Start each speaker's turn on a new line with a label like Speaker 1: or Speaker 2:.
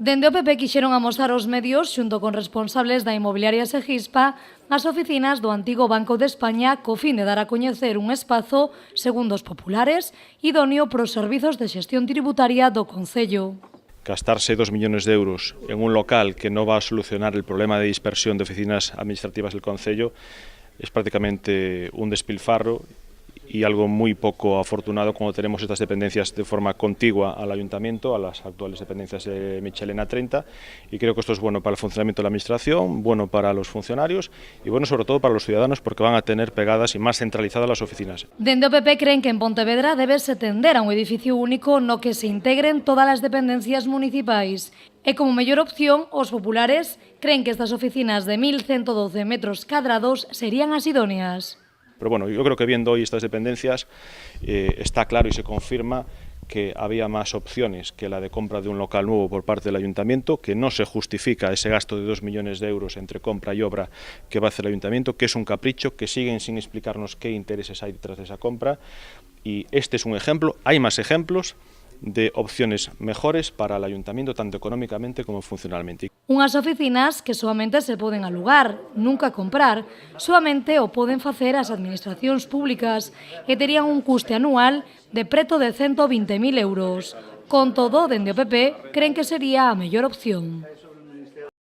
Speaker 1: Dende o PP quixeron amosar aos medios, xunto con responsables da inmobiliaria Segispa, as oficinas do antigo Banco de España co fin de dar a coñecer un espazo, segundo os populares, idóneo para os servizos de xestión tributaria do Concello.
Speaker 2: Gastarse 2 millones de euros en un local que no va a solucionar el problema de dispersión de oficinas administrativas del Concello es prácticamente un despilfarro y algo muy poco afortunado cuando tenemos estas dependencias de forma contigua al Ayuntamiento, a las actuales dependencias de Michelena 30, y creo que esto es bueno para el funcionamiento de la Administración, bueno para los funcionarios y bueno sobre todo para los ciudadanos porque van a tener pegadas y más centralizadas las oficinas.
Speaker 1: Dende o PP creen que en Pontevedra debese tender a un edificio único no que se integren todas as dependencias municipais. E como mellor opción, os populares creen que estas oficinas de 1.112 metros cadrados serían as idóneas.
Speaker 2: Pero bueno, yo creo que viendo hoy estas dependencias está claro y se confirma que había más opciones que la de compra de un local nuevo por parte del Ayuntamiento, que no se justifica ese gasto de 2 millones de euros entre compra y obra que va a hacer el Ayuntamiento, que es un capricho, que siguen sin explicarnos qué intereses hay detrás de esa compra. Y este es un ejemplo, hay más ejemplos de opciones mejores para el Ayuntamiento, tanto económicamente como funcionalmente.
Speaker 1: Unhas oficinas que soamente se poden alugar, nunca comprar, soamente o poden facer as administracións públicas e terían un custe anual de preto de 120.000 euros. Con todo, dende o PP, creen que sería a mellor opción.